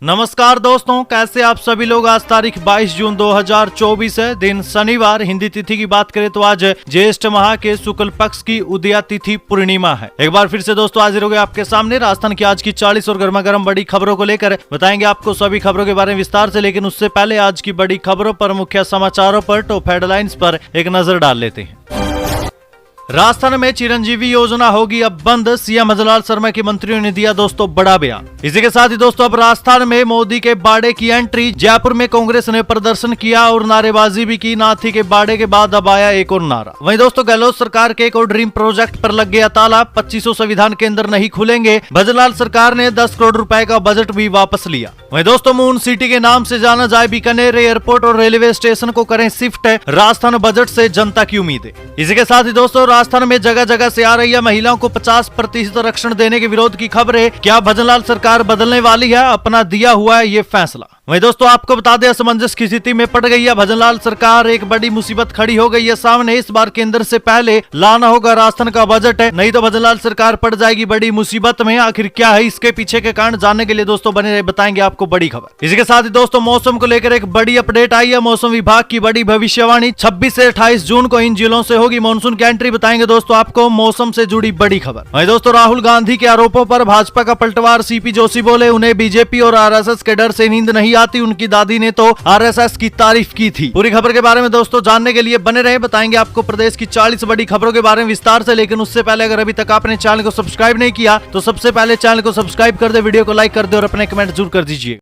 नमस्कार दोस्तों, कैसे आप सभी लोग। आज तारीख 22 जून 2024 है, दिन शनिवार। हिंदी तिथि की बात करें तो आज ज्येष्ठ माह के शुक्ल पक्ष की उदया तिथि पूर्णिमा है। एक बार फिर से दोस्तों हाजिर हो गए आपके सामने राजस्थान की आज की 40 और गर्मा गर्म बड़ी खबरों को लेकर। बताएंगे आपको सभी खबरों के बारे में विस्तार से, लेकिन उससे पहले आज की बड़ी खबरों पर, मुख्य समाचारों पर, टॉप हेडलाइंस पर एक नजर डाल लेते हैं। राजस्थान में चिरंजीवी योजना होगी अब बंद, सीएम भजनलाल शर्मा के मंत्रियों ने दिया दोस्तों बड़ा बयान। इसी के साथ ही दोस्तों अब राजस्थान में मोदी के बाड़े की एंट्री। जयपुर में कांग्रेस ने प्रदर्शन किया और नारेबाजी भी की। नाथी के बाड़े के बाद अब आया एक और नारा। वहीं दोस्तों गहलोत सरकार के एक और ड्रीम प्रोजेक्ट पर लग गया ताला। 2500 संविधान केंद्र नहीं खुलेंगे। भजनलाल सरकार ने 10 करोड़ रुपए का बजट भी वापस लिया। वहीं दोस्तों मून सिटी के नाम से जाना जाए बीकानेर एयरपोर्ट और रेलवे स्टेशन को करें शिफ्ट। राजस्थान बजट से जनता की उम्मीदें। इसी के साथ ही दोस्तों राजस्थान में जगह जगह से आ रही है महिलाओं को 50% आरक्षण देने के विरोध की खबरें। क्या भजनलाल सरकार बदलने वाली है? अपना दिया हुआ है ये फैसला। वहीं दोस्तों आपको बता दें असमंजस की स्थिति में पड़ गई है भजनलाल सरकार। एक बड़ी मुसीबत खड़ी हो गई है सामने। इस बार केंद्र से पहले लाना होगा राजस्थान का बजट है, नहीं तो भजनलाल सरकार पड़ जाएगी बड़ी मुसीबत में। आखिर क्या है इसके पीछे के कारण, जानने के लिए दोस्तों बने रहे, बताएंगे आपको बड़ी खबर। इसी के साथ ही दोस्तों मौसम को लेकर एक बड़ी अपडेट आई है। मौसम विभाग की बड़ी भविष्यवाणी। 26 से 28 जून को इन जिलों से होगी मानसून की एंट्री। बताएंगे दोस्तों आपको मौसम से जुड़ी बड़ी खबर। वहीं दोस्तों राहुल गांधी के आरोपों पर भाजपा का पलटवार। सीपी जोशी बोले उन्हें बीजेपी और आरएसएस के डर से नींद नहीं आती। उनकी दादी ने तो आरएसएस की तारीफ की थी। पूरी खबर के बारे में दोस्तों जानने के लिए बने रहे, बताएंगे आपको प्रदेश की 40 बड़ी खबरों के बारे में विस्तार से। लेकिन उससे पहले अगर अभी तक आपने चैनल को सब्सक्राइब नहीं किया तो सबसे पहले चैनल को सब्सक्राइब कर दे, वीडियो को लाइक कर दे और अपने कमेंट जरूर कर दीजिए।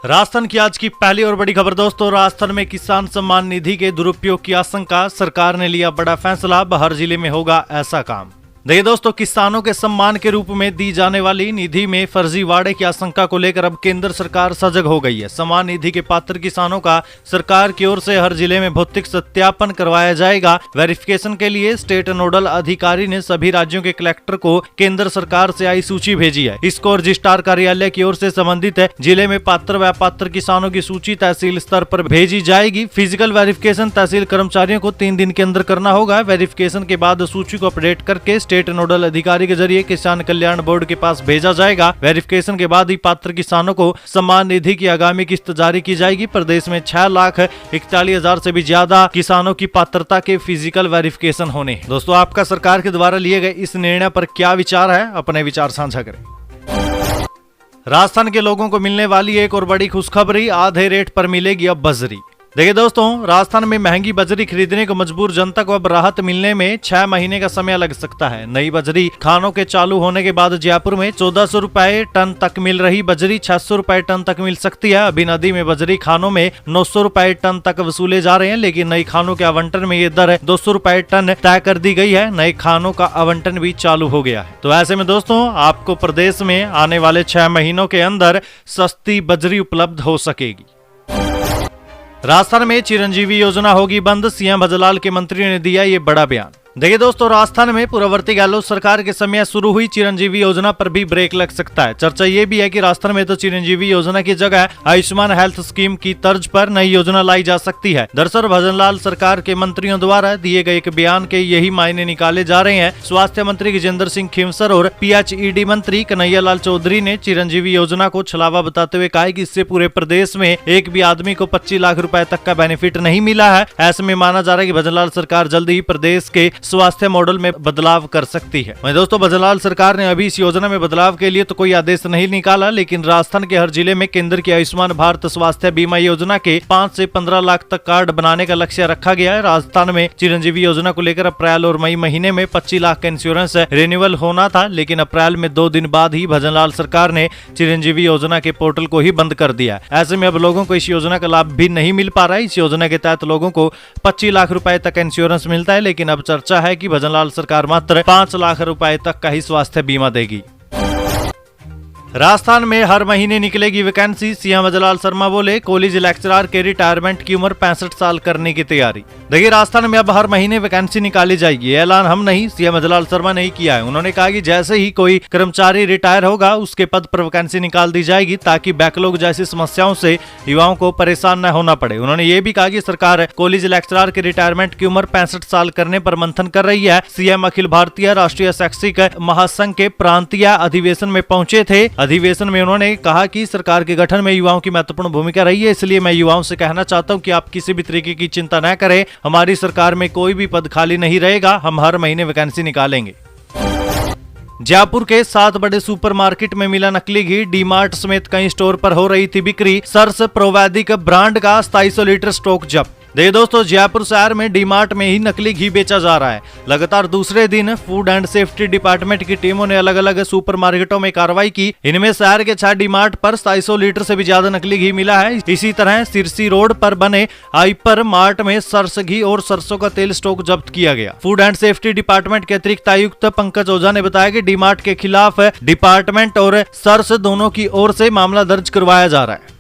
राजस्थान की आज की पहली और बड़ी खबर दोस्तों, राजस्थान में किसान सम्मान निधि के दुरुपयोग की आशंका। सरकार ने लिया बड़ा फैसला, अब हर जिले में होगा ऐसा काम। देखिए दोस्तों किसानों के सम्मान के रूप में दी जाने वाली निधि में फर्जीवाड़े की आशंका को लेकर अब केंद्र सरकार सजग हो गई है। सम्मान निधि के पात्र किसानों का सरकार की ओर से हर जिले में भौतिक सत्यापन करवाया जाएगा। वेरिफिकेशन के लिए स्टेट नोडल अधिकारी ने सभी राज्यों के कलेक्टर को केंद्र सरकार से आई सूची भेजी है। इसको रजिस्ट्रार कार्यालय की ओर से संबंधित जिले में पात्र व अपात्र किसानों की सूची तहसील स्तर पर भेजी जाएगी। फिजिकल वेरिफिकेशन तहसील कर्मचारियों को 3 दिन के अंदर करना होगा। वेरिफिकेशन के बाद सूची को अपडेट करके स्टेट नोडल अधिकारी के जरिए किसान कल्याण बोर्ड के पास भेजा जाएगा। वेरिफिकेशन के बाद ही पात्र किसानों को सम्मान निधि की आगामी किस्त जारी की जाएगी। प्रदेश में 6,41,000 से भी ज्यादा किसानों की पात्रता के फिजिकल वेरिफिकेशन होने हैं। दोस्तों आपका सरकार के द्वारा लिए गए इस निर्णय पर क्या विचार है? अपने विचार साझा करें। राजस्थान के लोगों को मिलने वाली एक और बड़ी खुशखबरी, आधे रेट पर मिलेगी अब बजरी। देखिए दोस्तों राजस्थान में महंगी बजरी खरीदने को मजबूर जनता को अब राहत मिलने में 6 महीने का समय लग सकता है। नई बजरी खानों के चालू होने के बाद जयपुर में 1400 रुपए टन तक मिल रही बजरी 600 रुपए टन तक मिल सकती है। अभी नदी में बजरी खानों में 900 रुपए टन तक वसूले जा रहे हैं, लेकिन नई खानों के आवंटन में ये दर 200 रुपए टन तय कर दी गई है। नए खानों का आवंटन भी चालू हो गया है। तो ऐसे में दोस्तों आपको प्रदेश में आने वाले 6 महीनों के अंदर सस्ती बजरी उपलब्ध हो सकेगी। राजस्थान में चिरंजीवी योजना होगी बंद, सीएम भजनलाल के मंत्रियों ने दिया ये बड़ा बयान। देखिए दोस्तों राजस्थान में पूर्ववर्ती गहलोत सरकार के समय शुरू हुई चिरंजीवी योजना पर भी ब्रेक लग सकता है। चर्चा ये भी है कि राजस्थान में तो चिरंजीवी योजना की जगह आयुष्मान हेल्थ स्कीम की तर्ज पर नई योजना लाई जा सकती है। दरअसल भजनलाल सरकार के मंत्रियों द्वारा दिए गए एक बयान के यही मायने निकाले जा रहे हैं। स्वास्थ्य मंत्री गजेंद्र सिंह खींवसर और पीएचईडी मंत्री कन्हैया लाल चौधरी ने चिरंजीवी योजना को छलावा बताते हुए कहा कि इससे पूरे प्रदेश में एक भी आदमी को 25 लाख रुपए तक का बेनिफिट नहीं मिला है। ऐसे में माना जा रहा है कि भजनलाल सरकार जल्द ही प्रदेश के स्वास्थ्य मॉडल में बदलाव कर सकती है। वहीं दोस्तों भजनलाल सरकार ने अभी इस योजना में बदलाव के लिए तो कोई आदेश नहीं निकाला, लेकिन राजस्थान के हर जिले में केंद्र की आयुष्मान भारत स्वास्थ्य बीमा योजना के 5 से 15 लाख तक कार्ड बनाने का लक्ष्य रखा गया है। राजस्थान में चिरंजीवी योजना को लेकर अप्रैल और मई महीने में 25 लाख का इंश्योरेंस रिन्यूअल होना था, लेकिन अप्रैल में 2 दिन बाद ही भजनलाल सरकार ने चिरंजीवी योजना के पोर्टल को ही बंद कर दिया। ऐसे में अब लोगों को इस योजना का लाभ भी नहीं मिल पा रहा है। इस योजना के तहत लोगों को 25 लाख रुपए तक इंश्योरेंस मिलता है, लेकिन अब चर्चा है कि भजनलाल सरकार मात्र 5 लाख रुपए तक का ही स्वास्थ्य बीमा देगी। राजस्थान में हर महीने निकलेगी वैकेंसी, सीएम भजनलाल शर्मा बोले। कॉलेज लेक्चरर के रिटायरमेंट की उम्र 65 साल करने की तैयारी। देखिए राजस्थान में अब हर महीने वैकेंसी निकाली जाएगी। ऐलान हम नहीं, सीएम भजनलाल शर्मा ने ही किया है। उन्होंने कहा कि जैसे ही कोई कर्मचारी रिटायर होगा उसके पद पर वैकेंसी निकाल दी जाएगी, ताकि बैकलॉग जैसी समस्याओं से युवाओं को परेशान न होना पड़े। उन्होंने ये भी कहा कि सरकार कॉलेज लेक्चरर के रिटायरमेंट की उम्र 65 साल करने पर मंथन कर रही है। सीएम अखिल भारतीय राष्ट्रीय शैक्षिक महासंघ के प्रांतीय अधिवेशन में पहुंचे थे। अधिवेशन में उन्होंने कहा कि सरकार के गठन में युवाओं की महत्वपूर्ण भूमिका रही है, इसलिए मैं युवाओं से कहना चाहता हूं कि आप किसी भी तरीके की चिंता न करें। हमारी सरकार में कोई भी पद खाली नहीं रहेगा, हम हर महीने वैकेंसी निकालेंगे। जयपुर के 7 बड़े सुपरमार्केट में मिला नकली घी। डी-मार्ट समेत कई स्टोर पर हो रही थी बिक्री। सर्स प्रोवैदिक ब्रांड का 2700 लीटर स्टॉक जब्त। देखिए दोस्तों, जयपुर शहर में डी-मार्ट में ही नकली घी बेचा जा रहा है। लगातार दूसरे दिन फूड एंड सेफ्टी डिपार्टमेंट की टीमों ने अलग अलग सुपरमार्केटों में कार्रवाई की। इनमें शहर के 6 डी-मार्ट पर 2700 लीटर से भी ज्यादा नकली घी मिला है। इसी तरह सिरसी रोड पर बने हाइपर मार्ट में सरस घी और सरसों का तेल स्टॉक जब्त किया गया। फूड एंड सेफ्टी डिपार्टमेंट के अतिरिक्त आयुक्त पंकज ओझा ने बताया कि डी-मार्ट के खिलाफ डिपार्टमेंट और सरस दोनों की ओर से मामला दर्ज करवाया जा रहा है।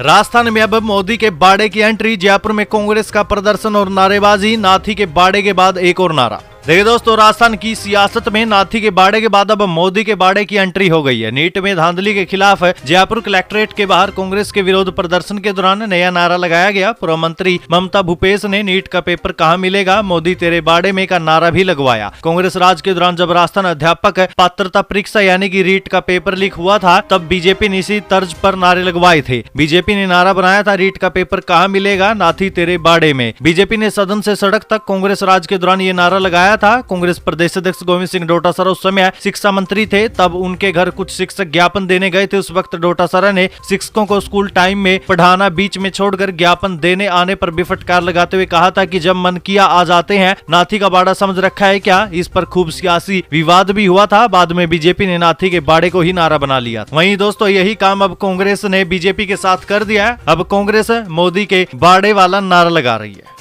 राजस्थान में अब मोदी के बाड़े की एंट्री। जयपुर में कांग्रेस का प्रदर्शन और नारेबाजी। नाथी के बाड़े के बाद एक और नारा। देखिए दोस्तों, राजस्थान की सियासत में नाथी के बाड़े के बाद अब मोदी के बाड़े की एंट्री हो गई है। नीट में धांधली के खिलाफ जयपुर कलेक्ट्रेट के बाहर कांग्रेस के विरोध प्रदर्शन के दौरान नया नारा लगाया गया। पूर्व मंत्री ममता भूपेश ने नीट का पेपर कहां मिलेगा, मोदी तेरे बाड़े में का नारा भी लगवाया। कांग्रेस राज के दौरान जब राजस्थान अध्यापक पात्रता परीक्षा यानी कि रीट का पेपर लीक हुआ था, तब बीजेपी ने इसी तर्ज पर नारे लगवाए थे। बीजेपी ने नारा बनाया था, रीट का पेपर कहां मिलेगा, नाथी तेरे बाड़े में। बीजेपी ने सदन से सड़क तक कांग्रेस राज के दौरान ये नारा लगाया था। कांग्रेस प्रदेश अध्यक्ष गोविंद सिंह डोटासरा उस समय शिक्षा मंत्री थे। तब उनके घर कुछ शिक्षक ज्ञापन देने गए थे। उस वक्त डोटासरा ने शिक्षकों को स्कूल टाइम में पढ़ाना बीच में छोड़कर ज्ञापन देने आने पर भी फटकार लगाते हुए कहा था कि जब मन किया आ जाते हैं, नाथी का बाड़ा समझ रखा है क्या। इस पर खूब सियासी विवाद भी हुआ था। बाद में बीजेपी ने नाथी के बाड़े को ही नारा बना लिया। वहीं दोस्तों, यही काम अब कांग्रेस ने बीजेपी के साथ कर दिया है। अब कांग्रेस मोदी के बाड़े वाला नारा लगा रही है।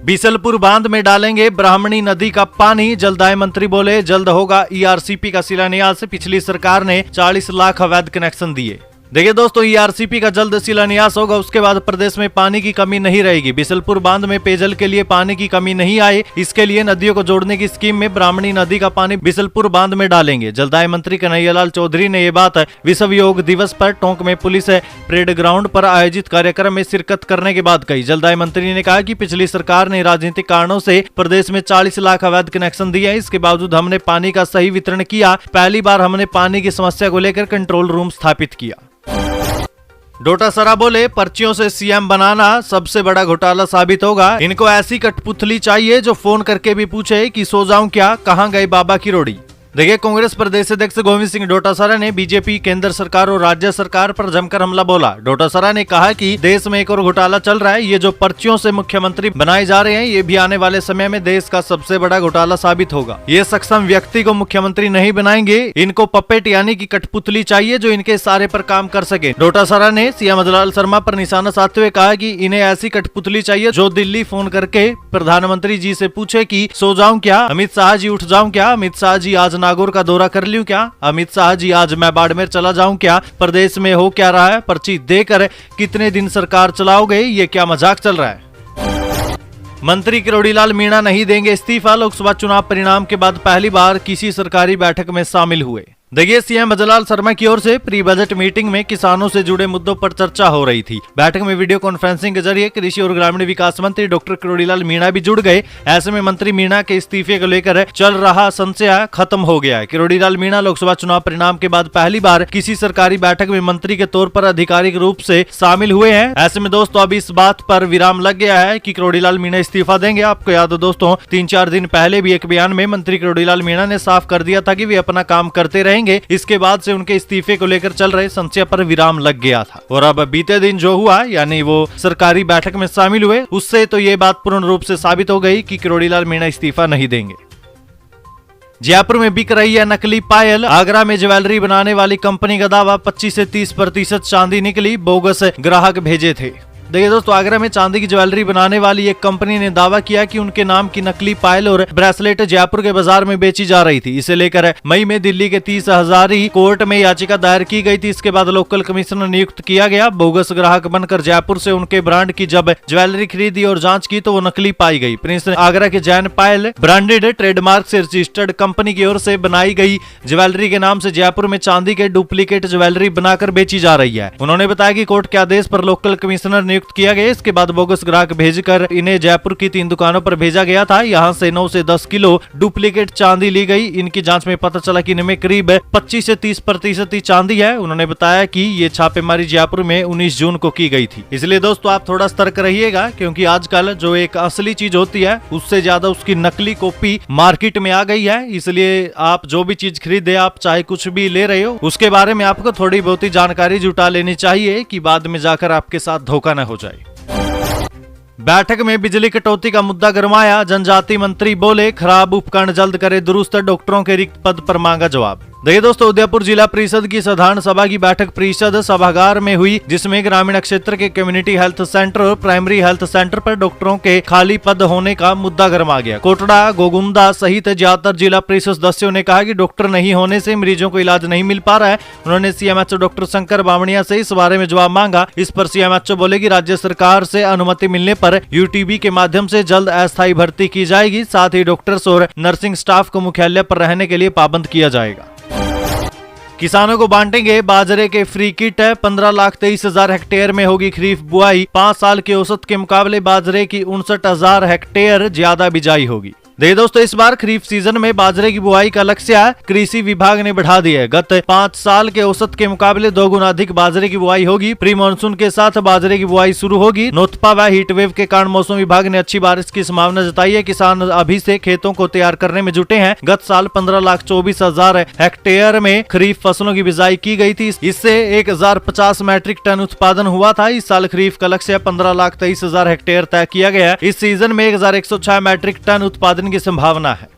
बीसलपुर बांध में डालेंगे ब्राह्मणी नदी का पानी। जलदाय मंत्री बोले, जल्द होगा ईआरसीपी का शिलान्यास। पिछली सरकार ने 40 लाख अवैध कनेक्शन दिए। देखिए दोस्तों, ईआरसीपी का जल्द शिलान्यास होगा, उसके बाद प्रदेश में पानी की कमी नहीं रहेगी। बिसलपुर बांध में पेयजल के लिए पानी की कमी नहीं आए, इसके लिए नदियों को जोड़ने की स्कीम में ब्राह्मणी नदी का पानी बिसलपुर बांध में डालेंगे। जलदाय मंत्री कन्हैयालाल चौधरी ने ये बात विश्व योग दिवस पर टोंक में पुलिस परेड ग्राउंड पर आयोजित कार्यक्रम में शिरकत करने के बाद कही। जलदाय मंत्री ने कहा कि पिछली सरकार ने राजनीतिक कारणों से प्रदेश में 40 लाख अवैध कनेक्शन दिए। इसके बावजूद हमने पानी का सही वितरण किया। पहली बार हमने पानी की समस्या को लेकर कंट्रोल रूम स्थापित किया। डोटासरा बोले, पर्चियों से सीएम बनाना सबसे बड़ा घोटाला साबित होगा। इनको ऐसी कठपुतली चाहिए जो फोन करके भी पूछे कि सो जाऊं क्या, कहां गए बाबा की रोड़ी। देखिए, कांग्रेस प्रदेश अध्यक्ष गोविंद सिंह डोटासरा ने बीजेपी, केंद्र सरकार और राज्य सरकार पर जमकर हमला बोला। डोटासरा ने कहा कि देश में एक और घोटाला चल रहा है। ये जो पर्चियों से मुख्यमंत्री बनाए जा रहे हैं, ये भी आने वाले समय में देश का सबसे बड़ा घोटाला साबित होगा। ये सक्षम व्यक्ति को मुख्यमंत्री नहीं बनाएंगे, इनको पपेट यानी कि कठपुतली चाहिए जो इनके सारे पर काम कर सके। डोटासरा ने सीएम मदनलाल शर्मा पर निशाना साधते हुए कहा कि इन्हें ऐसी कठपुतली चाहिए जो दिल्ली फोन करके प्रधानमंत्री जी से पूछे कि सो जाऊं क्या, अमित शाह जी उठ जाऊं क्या, अमित शाह जी आज नागौर का दौरा कर लूं क्या, अमित शाह जी आज मैं बाड़मेर चला जाऊं क्या, प्रदेश में हो क्या रहा है, पर्ची देकर कितने दिन सरकार चलाओगे, ये क्या मजाक चल रहा है। मंत्री किरोड़ीलाल मीणा नहीं देंगे इस्तीफा। लोकसभा चुनाव परिणाम के बाद पहली बार किसी सरकारी बैठक में शामिल हुए। देखिए, सीएम मदनलाल शर्मा की ओर से प्री बजट मीटिंग में किसानों से जुड़े मुद्दों पर चर्चा हो रही थी। बैठक में वीडियो कॉन्फ्रेंसिंग के जरिए कृषि और ग्रामीण विकास मंत्री डॉक्टर किरोड़ीलाल मीणा भी जुड़ गए। ऐसे में मंत्री मीणा के इस्तीफे को लेकर चल रहा संशय खत्म हो गया है। किरोड़ीलाल मीणा लोकसभा चुनाव परिणाम के बाद पहली बार किसी सरकारी बैठक में मंत्री के तौर पर आधिकारिक रूप से शामिल हुए हैं। ऐसे में दोस्तों, अब इस बात पर विराम लग गया है कि किरोड़ीलाल मीणा इस्तीफा देंगे। आपको याद हो दोस्तों, 3-4 दिन पहले भी एक बयान में मंत्री किरोड़ीलाल मीणा ने साफ कर दिया था कि वे अपना काम करते रहेंगे। इसके बाद से उनके इस्तीफे को लेकर चल रहे संशय पर विराम लग गया था। और अब बीते दिन जो हुआ, यानी वो सरकारी बैठक में शामिल हुए, उससे तो ये बात पूर्ण रूप से साबित हो गई कि किरोड़ीलाल मीणा इस्तीफा नहीं देंगे। जयपुर में बिक रही है नकली पायल। आगरा में ज्वेलरी बनाने वाली कंपनी का दावा 25 से 30% चांदी निकली, बोगस ग्राहक भेजे थे। देखिए दोस्तों, आगरा में चांदी की ज्वेलरी बनाने वाली एक कंपनी ने दावा किया कि उनके नाम की नकली पायल और ब्रेसलेट जयपुर के बाजार में बेची जा रही थी। इसे लेकर मई में दिल्ली के 30 हजारी कोर्ट में याचिका दायर की गई थी। इसके बाद लोकल कमिश्नर नियुक्त किया गया। बोगस ग्राहक बनकर जयपुर से उनके ब्रांड की जब ज्वेलरी खरीदी और जांच की तो वो नकली पाई गई। प्रिंस आगरा के जैन पायल ब्रांडेड ट्रेडमार्क से रजिस्टर्ड कंपनी की ओर से बनाई गई ज्वेलरी के नाम से जयपुर में चांदी के डुप्लीकेट ज्वेलरी बनाकर बेची जा रही है। उन्होंने बताया कि कोर्ट के आदेश पर लोकल कमिश्नर नियुक्त नियुक्त किया गया। इसके बाद बोगस ग्राहक भेजकर इन्हें जयपुर की 3 दुकानों पर भेजा गया था। यहाँ से 9 से 10 किलो डुप्लीकेट चांदी ली गई। इनकी जांच में पता चला कि इनमें करीब 25 से 30% ही चांदी है। उन्होंने बताया कि ये छापेमारी जयपुर में 19 जून को की गई थी। इसलिए दोस्तों आप थोड़ा सतर्क रहिएगा, क्योंकि आजकल जो एक असली चीज होती है उससे ज्यादा उसकी नकली कॉपी मार्केट में आ गई है। इसलिए आप जो भी चीज खरीदे, आप चाहे कुछ भी ले रहे हो, उसके बारे में आपको थोड़ी बहुत ही जानकारी जुटा लेनी चाहिए कि बाद में जाकर आपके साथ धोखा न हो जाए। बैठक में बिजली कटौती का मुद्दा गरमाया। जनजाति मंत्री बोले खराब उपकरण जल्द करे दुरुस्त, डॉक्टरों के रिक्त पद पर मांगा जवाब। देखिए दोस्तों, उदयपुर जिला परिषद की साधारण सभा की बैठक परिषद सभागार में हुई, जिसमें ग्रामीण क्षेत्र के कम्युनिटी हेल्थ सेंटर और प्राइमरी हेल्थ सेंटर पर डॉक्टरों के खाली पद होने का मुद्दा गरमा गया। कोटड़ा, गोगुंदा सहित ज्यादातर जिला परिषद सदस्यों ने कहा कि डॉक्टर नहीं होने से मरीजों को इलाज नहीं मिल पा रहा है। उन्होंने सीएमएचओ डॉक्टर शंकर बावणिया से इस बारे में जवाब मांगा। इस पर सीएमएचओ बोले कि राज्य सरकार से अनुमति मिलने पर यूटीबी के माध्यम से जल्द अस्थायी भर्ती की जाएगी। साथ ही डॉक्टर्स और नर्सिंग स्टाफ को मुख्यालय पर रहने के लिए पाबंद किया जाएगा। किसानों को बांटेंगे बाजरे के फ्री किट। 15,23,000 हेक्टेयर में होगी खरीफ बुआई। 5 साल के औसत के मुकाबले बाजरे की 59,000 हेक्टेयर ज्यादा बिजाई होगी। देखिए दोस्तों, इस बार खरीफ सीजन में बाजरे की बुआई का लक्ष्य कृषि विभाग ने बढ़ा दिया है। गत 5 साल के औसत के मुकाबले 2 गुना अधिक बाजरे की बुआई होगी। प्री मानसून के साथ बाजरे की बुआई शुरू होगी। नोतपा व हीटवेव के कारण मौसम विभाग ने अच्छी बारिश की संभावना जताई है। किसान अभी से खेतों को तैयार करने में जुटे हैं। गत साल 15,24,000 हेक्टेयर में खरीफ फसलों की बिजाई की गई थी। इससे 1,050 मैट्रिक टन उत्पादन हुआ था। इस साल खरीफ का लक्ष्य 15,23,000 हेक्टेयर तय किया गया है। इस सीजन में 1,106 मैट्रिक टन उत्पादन की संभावना है।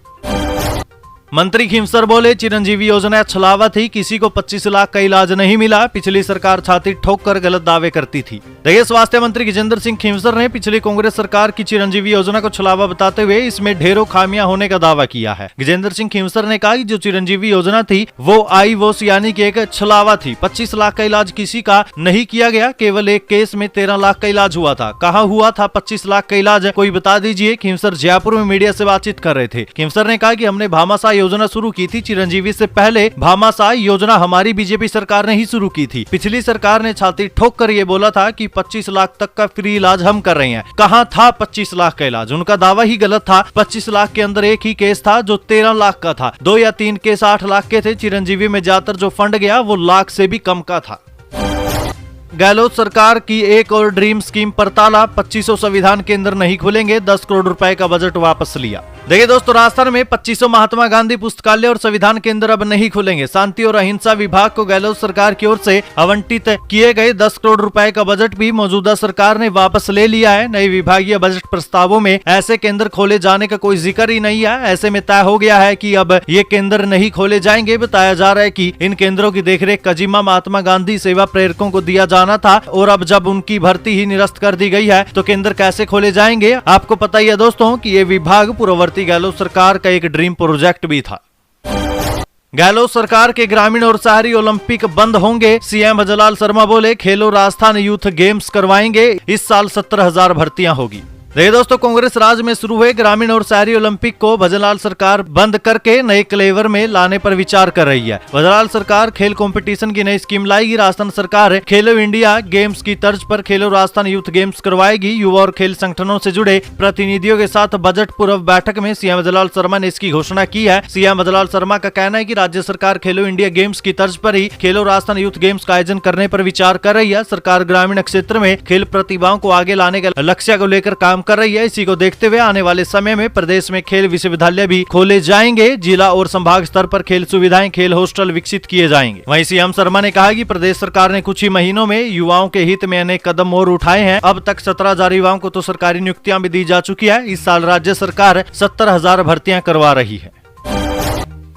मंत्री खींवसर बोले चिरंजीवी योजना छलावा थी, किसी को 25 लाख का इलाज नहीं मिला। पिछली सरकार छाती ठोक कर गलत दावे करती थी। देखिए, स्वास्थ्य मंत्री गजेंद्र सिंह खींवसर ने पिछली कांग्रेस सरकार की चिरंजीवी योजना को छलावा बताते हुए इसमें ढेरों खामियां होने का दावा किया है। गजेंद्र सिंह खींवसर ने कहा कि जो चिरंजीवी योजना थी वो आईवोस यानी कि एक छलावा थी। 25 लाख का इलाज किसी का नहीं किया गया। केवल एक केस में 13 लाख का इलाज हुआ था। कहाँ हुआ था 25 लाख का इलाज, कोई बता दीजिए। खींवसर जयपुर में मीडिया से बातचीत कर रहे थे। खींवसर ने कहा कि हमने भामाशाह योजना शुरू की थी। चिरंजीवी से पहले भामाशाह योजना हमारी बीजेपी सरकार ने ही शुरू की थी। पिछली सरकार ने छाती ठोक कर ये बोला था कि 25 लाख तक का फ्री इलाज हम कर रहे हैं। कहाँ था 25 लाख का इलाज? उनका दावा ही गलत था। 25 लाख के अंदर एक ही केस था जो 13 लाख का था। 2 या 3 केस 8 लाख के थे। चिरंजीवी में ज्यादातर जो फंड गया वो लाख से भी कम का था। गहलोत सरकार की एक और ड्रीम स्कीम पर ताला। 2500 संविधान केंद्र नहीं खुलेंगे। 10 करोड़ रुपए का बजट वापस लिया। देखिए दोस्तों, राजस्थान में 2500 महात्मा गांधी पुस्तकालय और संविधान केंद्र अब नहीं खुलेंगे। शांति और अहिंसा विभाग को गहलोत सरकार की ओर से आवंटित किए गए 10 करोड़ रुपए का बजट भी मौजूदा सरकार ने वापस ले लिया है। नए विभागीय बजट प्रस्तावों में ऐसे केंद्र खोले जाने का कोई जिक्र ही नहीं है। ऐसे में तय हो गया है कि अब ये केंद्र नहीं खोले जाएंगे। बताया जा रहा है कि इन केंद्रों की देखरेख कजिमा महात्मा गांधी सेवा प्रेरकों को दिया जाना था, और अब जब उनकी भर्ती ही निरस्त कर दी गई है तो केंद्र कैसे खोले जाएंगे? आपको पता ही है दोस्तों कि ये विभाग पूर्ववर्ती गहलोत सरकार का एक ड्रीम प्रोजेक्ट भी था। गहलोत सरकार के ग्रामीण और शहरी ओलंपिक बंद होंगे। सीएम भजनलाल शर्मा बोले खेलो राजस्थान यूथ गेम्स करवाएंगे। इस साल 17,000 भर्तियां होगी। देखिए दोस्तों, कांग्रेस राज में शुरू हुए ग्रामीण और शहरी ओलंपिक को भजनलाल सरकार बंद करके नए क्लेवर में लाने पर विचार कर रही है। भजनलाल सरकार खेल कंपटीशन की नई स्कीम लाएगी। राजस्थान सरकार खेलो इंडिया गेम्स की तर्ज पर खेलो राजस्थान यूथ गेम्स करवाएगी। युवा और खेल संगठनों से जुड़े प्रतिनिधियों के साथ बजट पूर्व बैठक में सीएम भजनलाल शर्मा ने इसकी घोषणा की है। सीएम भजनलाल शर्मा का कहना है कि राज्य सरकार खेलो इंडिया गेम्स की तर्ज पर ही खेलो राजस्थान यूथ गेम्स का आयोजन करने पर विचार कर रही है। सरकार ग्रामीण क्षेत्र में खेल प्रतिभाओं को आगे लाने के लक्ष्य को लेकर काम कर रही है। इसी को देखते हुए आने वाले समय में प्रदेश में खेल विश्वविद्यालय भी खोले जाएंगे। जिला और संभाग स्तर पर खेल सुविधाएं, खेल हॉस्टल विकसित किए जाएंगे। वहीं सीएम शर्मा ने कहा कि प्रदेश सरकार ने कुछ ही महीनों में युवाओं के हित में अनेक कदम और उठाए हैं। अब तक 17,000 युवाओं को तो सरकारी नियुक्तियां भी दी जा चुकी है। इस साल राज्य सरकार 70,000 भर्तियां करवा रही है।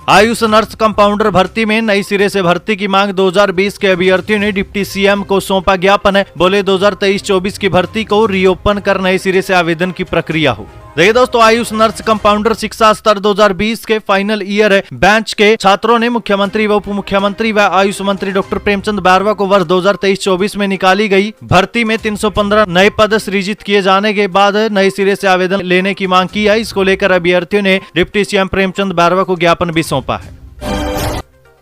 आयुष नर्स कंपाउंडर भर्ती में नई सिरे से भर्ती की मांग। 2020 के अभ्यर्थियों ने डिप्टी सीएम को सौंपा ज्ञापन। बोले 2023-24 की भर्ती को रीओपन कर नए सिरे से आवेदन की प्रक्रिया हो। देखिए दोस्तों, आयुष नर्स कंपाउंडर शिक्षा स्तर 2020 के फाइनल ईयर बैच के छात्रों ने मुख्यमंत्री व उप मुख्यमंत्री व आयुष मंत्री डॉक्टर प्रेमचंद बैरवा को वर्ष 2023-24 में निकाली गई भर्ती में 315 नए पद सृजित किए जाने के बाद नए सिरे से आवेदन लेने की मांग की है। इसको लेकर अभ्यर्थियों ने डिप्टी सीएम प्रेमचंद बैरवा को ज्ञापन भी सौंपा है।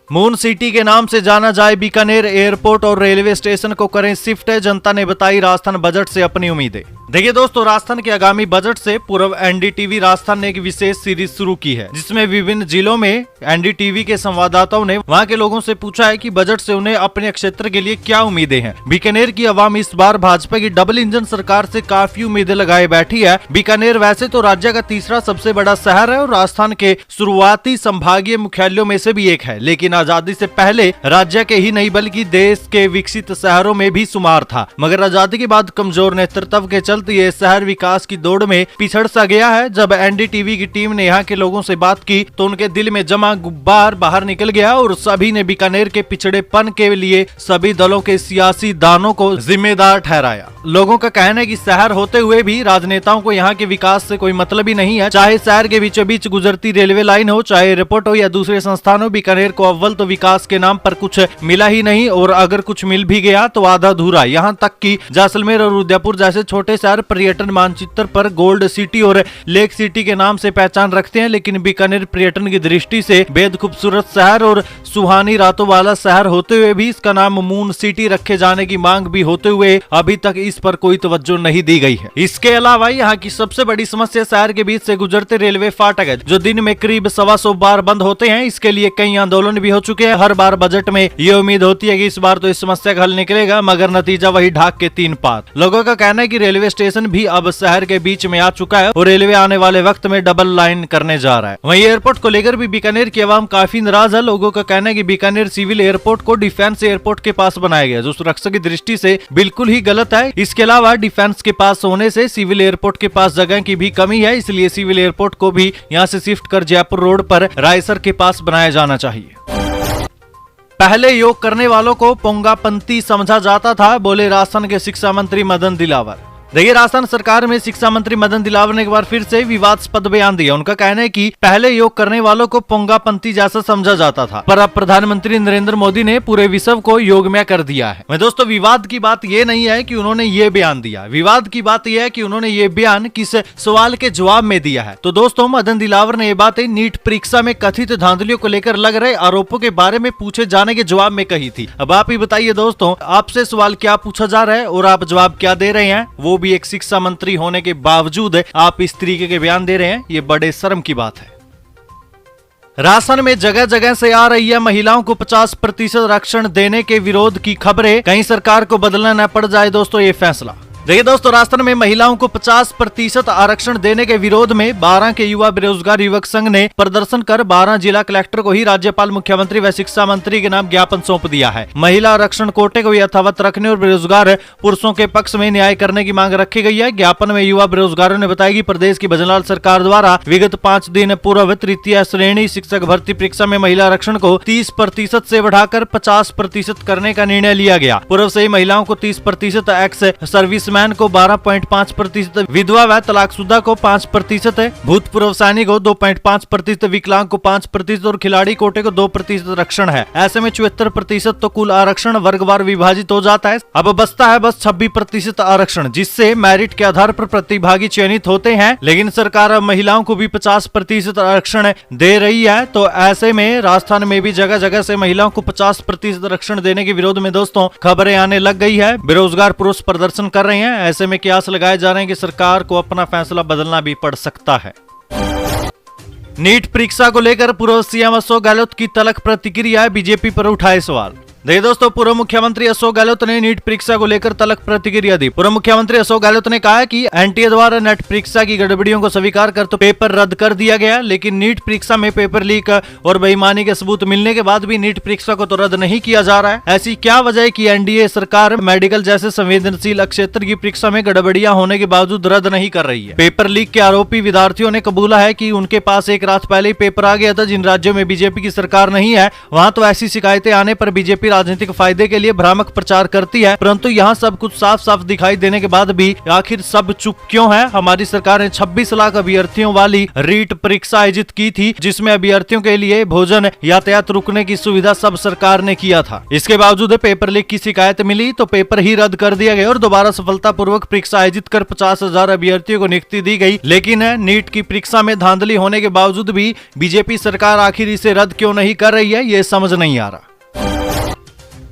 मून सिटी के नाम से जाना जाए बीकानेर एयरपोर्ट और रेलवे स्टेशन को करें शिफ्ट, जनता ने बताई राजस्थान बजट से अपनी उम्मीदें। देखिए दोस्तों, राजस्थान के आगामी बजट से पूर्व एनडीटीवी राजस्थान ने एक विशेष सीरीज शुरू की है, जिसमें विभिन्न जिलों में एनडीटीवी के संवाददाताओं ने वहां के लोगों से पूछा है कि बजट से उन्हें अपने क्षेत्र के लिए क्या उम्मीदें हैं। बीकानेर की आवाम इस बार भाजपा की डबल इंजन सरकार से काफी उम्मीदें लगाए बैठी है। बीकानेर वैसे तो राज्य का तीसरा सबसे बड़ा शहर है और राजस्थान के शुरुआती संभागीय मुख्यालयों में से भी एक है, लेकिन आजादी से पहले राज्य के ही नहीं बल्कि देश के विकसित शहरों में भी शुमार था। मगर आजादी के बाद कमजोर नेतृत्व के चलते ये शहर विकास की दौड़ में पिछड़ सा गया है। जब एनडीटीवी की टीम ने यहाँ के लोगों से बात की तो उनके दिल में जमा गुब्बार बाहर निकल गया और सभी ने बीकानेर के पिछड़ेपन के लिए सभी दलों के सियासी दानों को जिम्मेदार ठहराया। लोगों का कहना है कि शहर होते हुए भी राजनेताओं को यहाँ के विकास से कोई मतलब ही नहीं है। चाहे शहर के बीचों बीच गुजरती रेलवे लाइन हो, चाहे एयरपोर्ट हो या दूसरे संस्थान हो, बीकानेर को अव्वल तो विकास के नाम पर कुछ मिला ही नहीं और अगर कुछ मिल भी गया तो आधा अधूरा। यहाँ तक कि जैसलमेर और उदयपुर जैसे छोटे शहर पर्यटन मानचित्र पर गोल्ड सिटी और लेक सिटी के नाम से पहचान रखते हैं, लेकिन बीकानेर पर्यटन की दृष्टि से बेहद खूबसूरत शहर और सुहानी रातों वाला शहर होते हुए भी इसका नाम मून सिटी रखे जाने की मांग भी होते हुए अभी तक इस पर कोई तवज्जो नहीं दी गई है। इसके अलावा यहाँ की सबसे बड़ी समस्या शहर के बीच से गुजरते रेलवे फाटक है, जो दिन में करीब 125 बार बंद होते हैं। इसके लिए कई आंदोलन भी हो चुके हैं। हर बार बजट में ये उम्मीद होती है कि इस बार तो इस समस्या का हल निकलेगा, मगर नतीजा वही ढाक के 3 पात। लोगों का कहना है कि रेलवे स्टेशन भी अब शहर के बीच में आ चुका है और रेलवे आने वाले वक्त में डबल लाइन करने जा रहा है। वहीं एयरपोर्ट को लेकर भी बीकानेर की आवाम काफी नाराज है। लोगों का कहना है कि बीकानेर सिविल एयरपोर्ट को डिफेंस एयरपोर्ट के पास बनाया गया, जो सुरक्षा की दृष्टि से बिल्कुल ही गलत है। इसके अलावा डिफेंस के पास होने से सिविल एयरपोर्ट के पास जगह की भी कमी है, इसलिए सिविल एयरपोर्ट को भी यहाँ से शिफ्ट कर जयपुर रोड पर रायसर के पास बनाया जाना चाहिए। पहले योग करने वालों को पोंगापंथी समझा जाता था, बोले राजस्थान के शिक्षा मंत्री मदन दिलावर। देखिए, राजस्थान सरकार में शिक्षा मंत्री मदन दिलावर ने एक बार फिर से विवादास्पद बयान दिया। उनका कहना है कि पहले योग करने वालों को पोंगापंथी जैसा समझा जाता था, पर अब प्रधानमंत्री नरेंद्र मोदी ने पूरे विश्व को योगमय कर दिया है। मैं दोस्तों, विवाद की बात ये नहीं है कि उन्होंने ये बयान दिया, विवाद की बात यह है कि उन्होंने ये बयान किस सवाल के जवाब में दिया है। तो दोस्तों, मदन दिलावर ने ये बातें नीट परीक्षा में कथित धांधलियों को लेकर लग रहे आरोपों के बारे में पूछे जाने के जवाब में कही थी। अब आप ही बताइए दोस्तों, आपसे सवाल क्या पूछा जा रहा है और आप जवाब क्या दे रहे हैं? वो भी एक शिक्षा मंत्री होने के बावजूद आप इस तरीके के बयान दे रहे हैं, ये बड़े शर्म की बात है। राजस्थान में जगह जगह से आ रही है महिलाओं को 50% आरक्षण देने के विरोध की खबरें, कहीं सरकार को बदलना न पड़ जाए दोस्तों ये फैसला। देखिए दोस्तों, राजस्थान में महिलाओं को 50% आरक्षण देने के विरोध में 12 के युवा बेरोजगार युवक संघ ने प्रदर्शन कर 12 जिला कलेक्टर को ही राज्यपाल, मुख्यमंत्री व शिक्षा मंत्री के नाम ज्ञापन सौंप दिया है। महिला आरक्षण कोटे को यथावत रखने और बेरोजगार पुरुषों के पक्ष में न्याय करने की मांग रखी गई है। ज्ञापन में युवा बेरोजगारों ने बताया कि प्रदेश की भजनलाल सरकार द्वारा विगत 5 दिन पूर्व तृतीय श्रेणी शिक्षक भर्ती परीक्षा में महिला आरक्षण को 30% से बढ़ाकर 50% करने का निर्णय लिया गया। पूर्व से ही महिलाओं को 30%, एक्स सर्विसमैन को 12.5%, विधवा व तलाकशुदा को 5%, भूतपूर्व सैनिक को 2.5%, विकलांग को 5% और खिलाड़ी कोटे को 2% आरक्षण है। ऐसे में 74% तो कुल आरक्षण वर्गवार विभाजित हो जाता है। अब बचता है बस 26% आरक्षण, जिससे मेरिट के आधार पर प्रतिभागी चयनित होते हैं। लेकिन सरकार अब महिलाओं को भी 50% आरक्षण दे रही है। तो ऐसे में राजस्थान में भी जगह जगह से महिलाओं को 50% आरक्षण देने के विरोध में दोस्तों खबरें आने लग गई है। बेरोजगार पुरुष प्रदर्शन कर रहे हैं। ऐसे में कयास लगाए जा रहे हैं कि सरकार को अपना फैसला बदलना भी पड़ सकता है। नीट परीक्षा को लेकर पूर्व सीएम अशोक गहलोत की तल्ख प्रतिक्रिया, बीजेपी पर उठाए सवाल। देखिए दोस्तों, पूर्व मुख्यमंत्री अशोक गहलोत ने नीट परीक्षा को लेकर तल्ख प्रतिक्रिया दी। पूर्व मुख्यमंत्री अशोक गहलोत ने कहा कि एनटीए द्वारा नेट परीक्षा की गड़बड़ियों को स्वीकार कर तो पेपर रद्द कर दिया गया, लेकिन नीट परीक्षा में पेपर लीक और बेईमानी के सबूत मिलने के बाद भी नीट परीक्षा को तो रद्द नहीं किया जा रहा है। ऐसी क्या वजह है कि एनडीए सरकार मेडिकल जैसे संवेदनशील क्षेत्र की परीक्षा में गड़बड़ियां होने के बावजूद रद्द नहीं कर रही है? पेपर लीक के आरोपी विद्यार्थियों ने कबूला है कि उनके पास एक रात पहले ही पेपर आ गया था। जिन राज्यों में बीजेपी की सरकार नहीं है, वहां तो ऐसी शिकायतें आने पर बीजेपी बीजेपी राजनीतिक फायदे के लिए भ्रामक प्रचार करती है, परंतु यहाँ सब कुछ साफ साफ दिखाई देने के बाद भी आखिर सब चुप क्यों है? हमारी सरकार ने 26 लाख अभ्यर्थियों वाली रीट परीक्षा आयोजित की थी, जिसमें अभ्यर्थियों के लिए भोजन, यातायात रुकने की सुविधा सब सरकार ने किया था। इसके बावजूद पेपर लीक की शिकायत मिली तो पेपर ही रद्द कर दिया गया और दोबारा सफलतापूर्वक परीक्षा आयोजित कर 50,000 अभ्यर्थियों को नियुक्ति दी गई। लेकिन नीट की परीक्षा में धांधली होने के बावजूद भी बीजेपी सरकार आखिर इसे रद्द क्यों नहीं कर रही है, ये समझ नहीं आ रहा।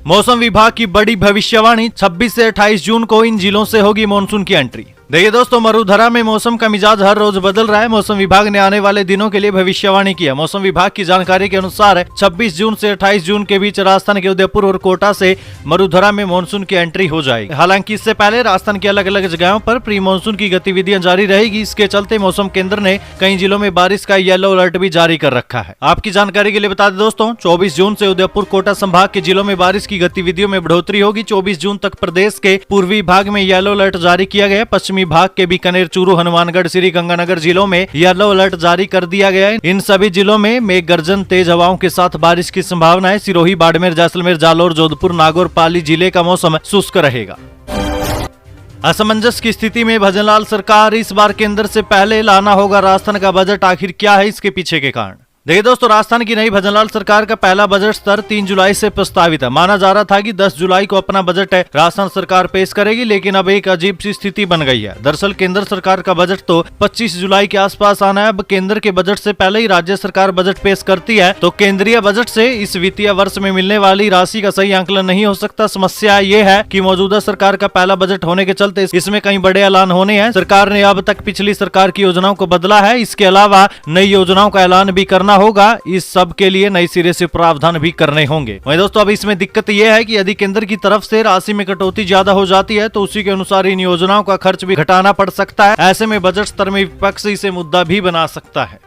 मौसम विभाग की बड़ी भविष्यवाणी, 26 से 28 जून को इन जिलों से होगी मानसून की एंट्री। देखिए दोस्तों, मरुधरा में मौसम का मिजाज हर रोज बदल रहा है। मौसम विभाग ने आने वाले दिनों के लिए भविष्यवाणी किया। मौसम विभाग की जानकारी के अनुसार 26 जून से 28 जून के बीच राजस्थान के उदयपुर और कोटा से मरुधरा में मानसून की एंट्री हो जाएगी। हालांकि इससे पहले राजस्थान की अलग अलग जगहों पर प्री मानसून की गतिविधियां जारी रहेगी। इसके चलते मौसम केंद्र ने कई जिलों में बारिश का येलो अलर्ट भी जारी कर रखा है। आपकी जानकारी के लिए बता दें दोस्तों, 24 जून से उदयपुर कोटा संभाग के जिलों में बारिश की गतिविधियों में बढ़ोतरी होगी। 24 जून तक प्रदेश के पूर्वी भाग में येलो अलर्ट जारी किया गया। पश्चिमी भाग के बीकानेर, चूरू, हनुमानगढ़, श्री गंगानगर जिलों में येलो अलर्ट जारी कर दिया गया है। इन सभी जिलों में मेघ गर्जन, तेज हवाओं के साथ बारिश की संभावना है। सिरोही, बाड़मेर, जैसलमेर, जालौर, जोधपुर, नागौर, पाली जिले का मौसम शुष्क रहेगा। असमंजस की स्थिति में भजनलाल सरकार, इस बार केंद्र से पहले लाना होगा राजस्थान का बजट। आखिर क्या है इसके पीछे के कारण? देखिए दोस्तों, राजस्थान की नई भजनलाल सरकार का पहला बजट स्तर 3 जुलाई से प्रस्तावित है। माना जा रहा था कि 10 जुलाई को अपना बजट राजस्थान सरकार पेश करेगी, लेकिन अब एक अजीब सी स्थिति बन गई है। दरअसल केंद्र सरकार का बजट तो 25 जुलाई के आसपास आना है। अब केंद्र के बजट से पहले ही राज्य सरकार बजट पेश करती है, तो केंद्रीय बजट से इस वित्तीय वर्ष में मिलने वाली राशि का सही आंकलन नहीं हो सकता। समस्या ये है कि मौजूदा सरकार का पहला बजट होने के चलते इसमें कई बड़े ऐलान होने हैं। सरकार ने अब तक पिछली सरकार की योजनाओं को बदला है। इसके अलावा नई योजनाओं का ऐलान भी करना होगा। इस सब के लिए नई सिरे से प्रावधान भी करने होंगे। वहीं दोस्तों, अब इसमें दिक्कत यह है कि यदि केंद्र की तरफ से राशि में कटौती ज्यादा हो जाती है तो उसी के अनुसार इन योजनाओं का खर्च भी घटाना पड़ सकता है। ऐसे में बजट स्तर में विपक्ष इसे मुद्दा भी बना सकता है।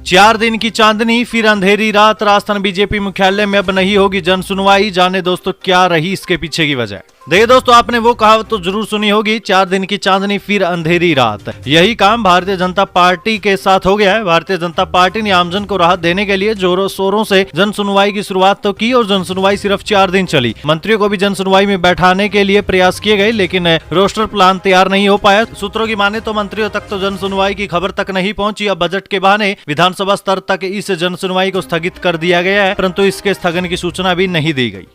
4 दिन की चांदनी, फिर अंधेरी रात। राजस्थान बीजेपी मुख्यालय में अब नहीं होगी जन सुनवाई। जाने दोस्तों क्या रही इसके पीछे की वजह। देखिए दोस्तों, आपने वो कहावत तो जरूर सुनी होगी, 4 दिन की चांदनी फिर अंधेरी रात। यही काम भारतीय जनता पार्टी के साथ हो गया है। भारतीय जनता पार्टी ने आमजन को राहत देने के लिए जोरों शोरों से जन सुनवाई की शुरुआत तो की और जन सुनवाई सिर्फ 4 दिन चली। मंत्रियों को भी जन सुनवाई में बैठाने के लिए प्रयास किए गए, लेकिन रोस्टर प्लान तैयार नहीं हो पाया। सूत्रों की माने तो मंत्रियों तक तो जन सुनवाई की खबर तक नहीं पहुंची। अब बजट के बहाने विधानसभा स्तर तक इस जन सुनवाई को स्थगित कर दिया गया है, परंतु इसके स्थगन की सूचना भी नहीं दी गई।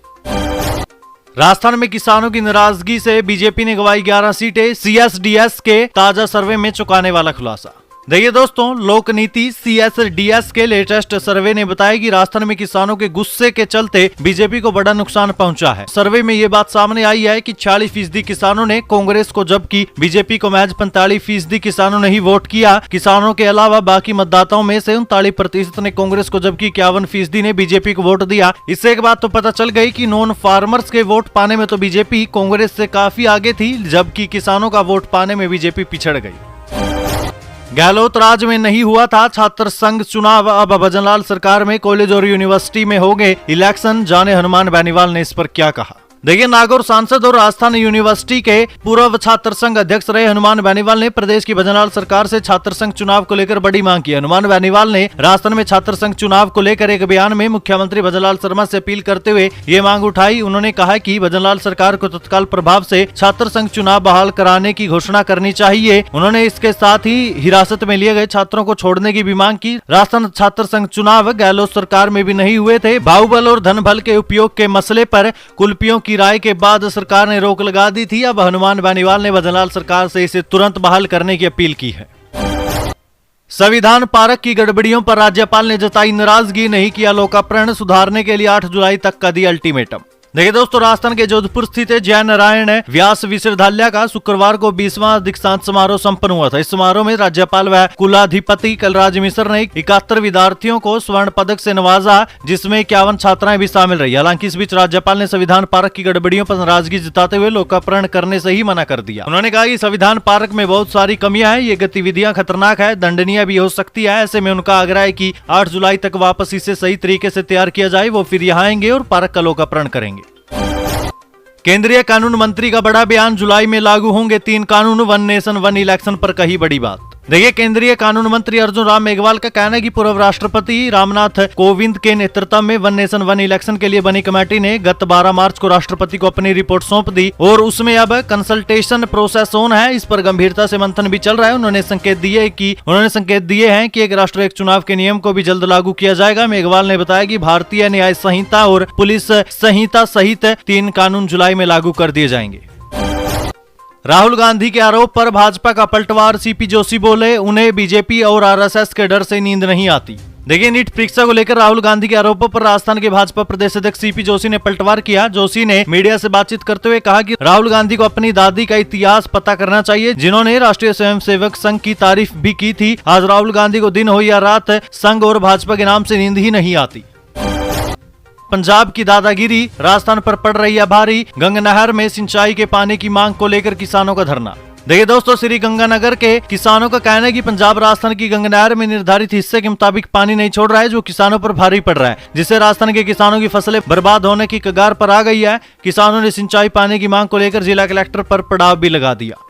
राजस्थान में किसानों की नाराजगी से बीजेपी ने गंवाई 11 सीटें। सीएसडीएस के ताजा सर्वे में चौंकाने वाला खुलासा। देखिए दोस्तों, लोक नीति सीएसडीएस के लेटेस्ट सर्वे ने बताया कि राजस्थान में किसानों के गुस्से के चलते बीजेपी को बड़ा नुकसान पहुंचा है। सर्वे में ये बात सामने आई है कि 40% किसानों ने कांग्रेस को, जबकि बीजेपी को महज 45% किसानों ने ही वोट किया। किसानों के अलावा बाकी मतदाताओं में से 39% ने कांग्रेस को, जबकि 51% ने बीजेपी को वोट दिया। इससे एक बात तो पता चल गई कि नॉन फार्मर्स के वोट पाने में तो बीजेपी कांग्रेस से काफी आगे थी, जबकि किसानों का वोट पाने में बीजेपी पिछड़ गई। गहलोत राज में नहीं हुआ था छात्र संघ चुनाव, अब भजनलाल सरकार में कॉलेज और यूनिवर्सिटी में होंगे इलेक्शन। जाने हनुमान बेनीवाल ने इस पर क्या कहा। देखिए, नागौर सांसद और राजस्थान यूनिवर्सिटी के पूर्व छात्र संघ अध्यक्ष रहे हनुमान बेनीवाल ने प्रदेश की भजनलाल सरकार से छात्र संघ चुनाव को लेकर बड़ी मांग की। हनुमान बेनीवाल ने राजस्थान में छात्र संघ चुनाव को लेकर एक बयान में मुख्यमंत्री भजनलाल शर्मा से अपील करते हुए ये मांग उठाई। उन्होंने कहा कि भजनलाल सरकार को तत्काल प्रभाव से छात्र संघ चुनाव बहाल कराने की घोषणा करनी चाहिए। उन्होंने इसके साथ ही हिरासत में लिए गए छात्रों को छोड़ने की भी मांग की। राजस्थान छात्र संघ चुनाव गहलोत सरकार में भी नहीं हुए थे। बाहुबल और धन बल के उपयोग के मसले पर कुलपियों की राय के बाद सरकार ने रोक लगा दी थी। अब हनुमान बेनीवाल ने भजनलाल सरकार से इसे तुरंत बहाल करने की अपील की है। संविधान पार्क की गड़बड़ियों पर राज्यपाल ने जताई नाराजगी, नहीं किया लोकार्पण, सुधारने के लिए 8 जुलाई तक का दिया अल्टीमेटम। देखिए दोस्तों, राजस्थान के जोधपुर स्थित जय नारायण व्यास विश्वविद्यालय का शुक्रवार को 20वां दीक्षांत समारोह संपन्न हुआ था। इस समारोह में राज्यपाल व कुलाधिपति कलराज मिश्र ने 71 विद्यार्थियों को स्वर्ण पदक से नवाजा, जिसमें 51 छात्राएं भी शामिल रही। हालांकि इस बीच राज्यपाल ने संविधान पार्क की गड़बड़ियों पर नाराजगी जताते हुए लोकार्पण करने से ही मना कर दिया। उन्होंने कहा कि संविधान पार्क में बहुत सारी कमियां हैं, ये गतिविधियां खतरनाक है, दंडनीय भी हो सकती है। ऐसे में उनका आग्रह है कि 8 जुलाई तक वापस इसे सही तरीके से तैयार किया जाए, वो फिर यहाँ आएंगे और पार्क का लोकार्पण करेंगे। केंद्रीय कानून मंत्री का बड़ा बयान, जुलाई में लागू होंगे 3 कानून, 1 नेशन 1 इलेक्शन पर कही बड़ी बात। देखिए, केंद्रीय कानून मंत्री अर्जुन राम मेघवाल का कहना है कि पूर्व राष्ट्रपति रामनाथ कोविंद के नेतृत्व में वन नेशन वन इलेक्शन के लिए बनी कमेटी ने गत 12 मार्च को राष्ट्रपति को अपनी रिपोर्ट सौंप दी और उसमें अब कंसल्टेशन प्रोसेस ऑन है। इस पर गंभीरता से मंथन भी चल रहा है। उन्होंने संकेत दिए हैं कि एक राष्ट्र एक चुनाव के नियम को भी जल्द लागू किया जाएगा। मेघवाल ने बताया कि भारतीय न्याय संहिता और पुलिस संहिता सहित 3 कानून जुलाई में लागू कर दिए जाएंगे। राहुल गांधी के आरोप पर भाजपा का पलटवार। सीपी जोशी बोले, उन्हें बीजेपी और आरएसएस के डर से नींद नहीं आती। देखिए, नीट परीक्षा को लेकर राहुल गांधी के आरोपों पर राजस्थान के भाजपा प्रदेश अध्यक्ष सीपी जोशी ने पलटवार किया। जोशी ने मीडिया से बातचीत करते हुए कहा कि राहुल गांधी को अपनी दादी का इतिहास पता करना चाहिए, जिन्होंने राष्ट्रीय स्वयंसेवक संघ की तारीफ भी की थी। आज राहुल गांधी को दिन हो या रात संघ और भाजपा के नाम से नींद ही नहीं आती। पंजाब की दादागिरी, राजस्थान पर पड़ रही है भारी। गंगानहर में सिंचाई के पानी की मांग को लेकर किसानों का धरना। देखिए दोस्तों, श्री गंगानगर के किसानों का कहना है कि पंजाब राजस्थान की गंगानहर में निर्धारित हिस्से के मुताबिक पानी नहीं छोड़ रहा है, जो किसानों पर भारी पड़ रहा है, जिससे राजस्थान के किसानों की फसलें बर्बाद होने की कगार पर आ गई है। किसानों ने सिंचाई पानी की मांग को लेकर जिला कलेक्टर पर पड़ाव भी लगा दिया।